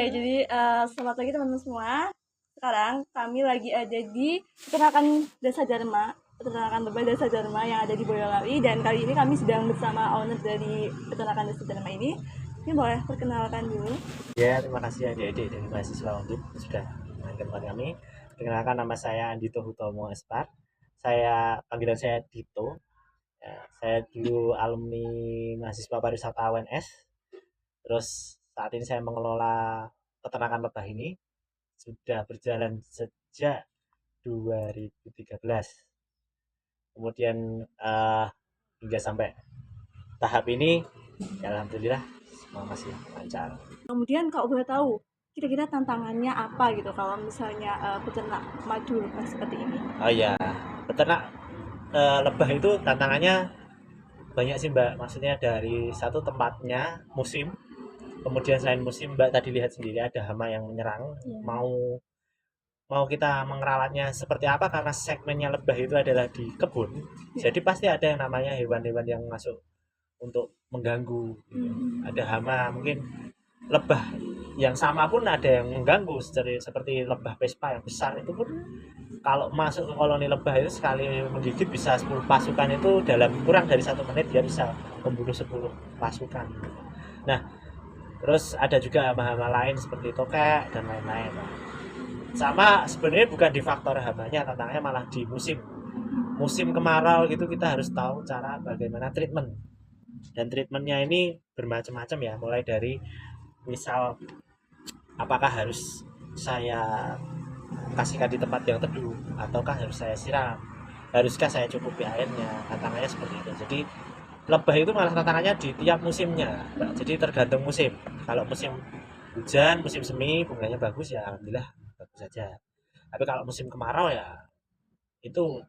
jadi selamat pagi teman-teman semua. Sekarang kami lagi ada di peternakan Desa Dharma, peternakan lebah Desa Dharma yang ada di Boyolali, dan kali ini kami sedang bersama owner dari peternakan Desa Dharma ini. Ini boleh perkenalkan dulu. Ya, terima kasih adik-adik dari mahasiswa Undip sudah mendengarkan kami. Perkenalkan, nama saya Andito Hutomo Espar. Panggilan saya Dito. Ya, saya dulu alumni mahasiswa pariwisata UNS. Terus saat ini saya mengelola peternakan lebah ini sudah berjalan sejak 2013. Kemudian hingga sampai tahap ini, ya alhamdulillah semua masih lancar. Kemudian kalau boleh tahu, kira-kira tantangannya apa gitu kalau misalnya peternak madu lebah seperti ini? Oh ya, peternak lebah itu tantangannya banyak sih Mbak. Maksudnya dari satu tempatnya musim, kemudian selain musim Mbak tadi lihat sendiri ada hama yang menyerang. Ya. Mau kita mengerawatnya seperti apa, karena segmennya lebah itu adalah di kebun. Jadi pasti ada yang namanya hewan-hewan yang masuk untuk mengganggu. Ada hama, mungkin lebah yang sama pun ada yang mengganggu, seperti lebah Vespa yang besar itu pun kalau masuk ke koloni lebah itu sekali menggigit bisa 10 pasukan, itu dalam kurang dari 1 menit dia bisa membunuh 10 pasukan. Nah, terus ada juga hama-hama lain seperti tokek dan lain-lain. Sama sebenarnya bukan di faktor hamanya, tantangannya malah di musim kemarau gitu. Kita harus tahu cara bagaimana treatment, dan treatmentnya ini bermacam-macam ya, mulai dari misal apakah harus saya kasihkan di tempat yang teduh ataukah harus saya siram, haruskah saya cukupi airnya, tantangannya seperti itu. Jadi lebah itu malah tantangannya di tiap musimnya, jadi tergantung musim. Kalau musim hujan, musim semi, bunganya bagus ya alhamdulillah bagus saja. Tapi kalau musim kemarau ya itu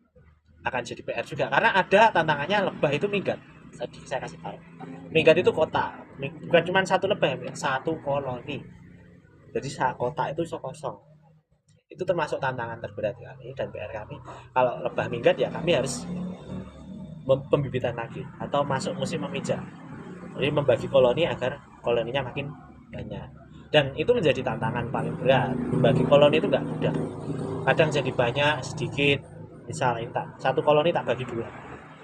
akan jadi PR juga, karena ada tantangannya lebah itu minggat. Tadi saya kasih tahu, minggat itu kota, bukan cuma satu lebah ya, satu koloni. Jadi kota itu kosong. Itu termasuk tantangan terberat kami dan PR kami. Kalau lebah minggat ya kami harus pembibitan lagi atau masuk musim memijak. Jadi membagi koloni agar koloninya makin banyak. Dan itu menjadi tantangan paling berat. Membagi koloni itu nggak mudah. Kadang jadi banyak, sedikit. Misalnya satu koloni tak bagi dua.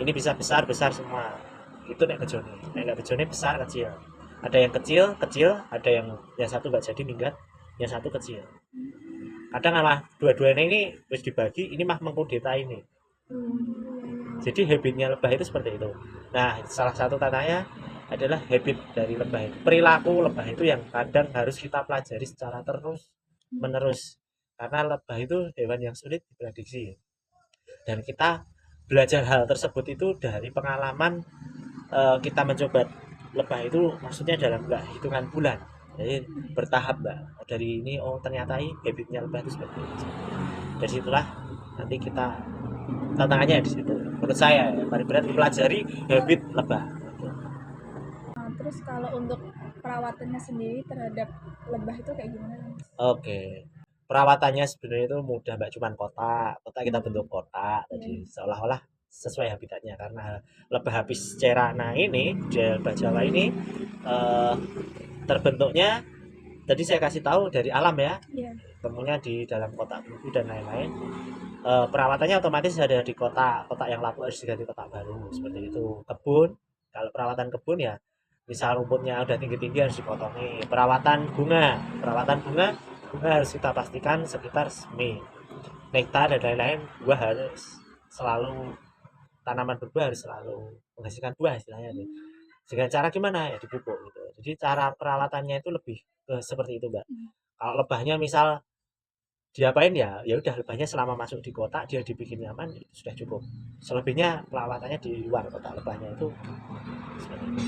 Ini bisa besar semua. Itu nek bejone. Nek bejone besar kecil. Ada yang kecil, ada yang satu nggak jadi minggat, yang satu kecil. Kadang malah dua-duanya ini harus dibagi, ini mah mengkudeta ini. Jadi habitnya lebah itu seperti itu. Nah, salah satu tanahnya adalah habit dari lebah itu, perilaku lebah itu yang kadang harus kita pelajari secara terus menerus, karena lebah itu hewan yang sulit diprediksi, dan kita belajar hal tersebut itu dari pengalaman. Kita mencoba lebah itu maksudnya dalam nggak hitungan bulan, jadi bertahap Mbak. Dari ini, oh ternyata habitnya lebah itu seperti itu. Dari situlah nanti kita tantangannya di situ. Menurut saya paling berat mempelajari habit lebah. Terus kalau untuk perawatannya sendiri terhadap lebah itu kayak gimana, Mas? Oke, perawatannya sebenarnya itu mudah Mbak, cuman kotak kita bentuk kotak tadi seolah-olah sesuai habitatnya, karena lebah habis cerana ini, lebah Jawa ini terbentuknya tadi saya kasih tahu dari alam ya, temunya di dalam kotak buku dan lain-lain. Perawatannya otomatis ada di kotak yang laku harus diganti kotak baru seperti itu. Kebun, kalau perawatan kebun ya misal rumputnya udah tinggi-tinggi harus dipotongi. Perawatan bunga harus kita pastikan sekitar semi, nektar dan lain-lain. Tanaman berbuah harus selalu menghasilkan buah istilahnya nih. Dengan cara gimana ya, dipupuk gitu. Jadi cara perawatannya itu lebih seperti itu Mbak. Kalau lebahnya misal diapain ya, ya udah, lebahnya selama masuk di kotak dia dibikin nyaman itu sudah cukup. Selebihnya perawatannya di luar kotak lebahnya itu seperti itu.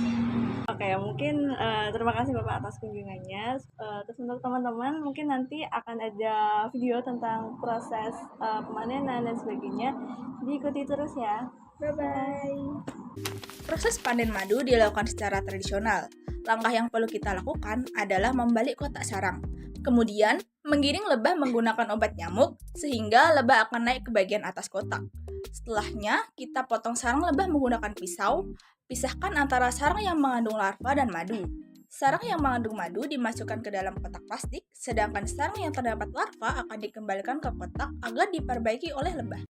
Oke, mungkin terima kasih Bapak atas kunjungannya. Terus untuk teman-teman, mungkin nanti akan ada video tentang proses pemanenan dan sebagainya. Diikuti terus ya. Bye-bye. Proses panen madu dilakukan secara tradisional. Langkah yang perlu kita lakukan adalah membalik kotak sarang. Kemudian, menggiring lebah menggunakan obat nyamuk sehingga lebah akan naik ke bagian atas kotak. Setelahnya, kita potong sarang lebah menggunakan pisau Pisahkan antara sarang yang mengandung larva dan madu. Sarang yang mengandung madu dimasukkan ke dalam kotak plastik, sedangkan sarang yang terdapat larva akan dikembalikan ke kotak agar diperbaiki oleh lebah.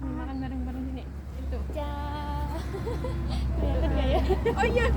Makan bareng-bareng sini. Itu. Oh iya,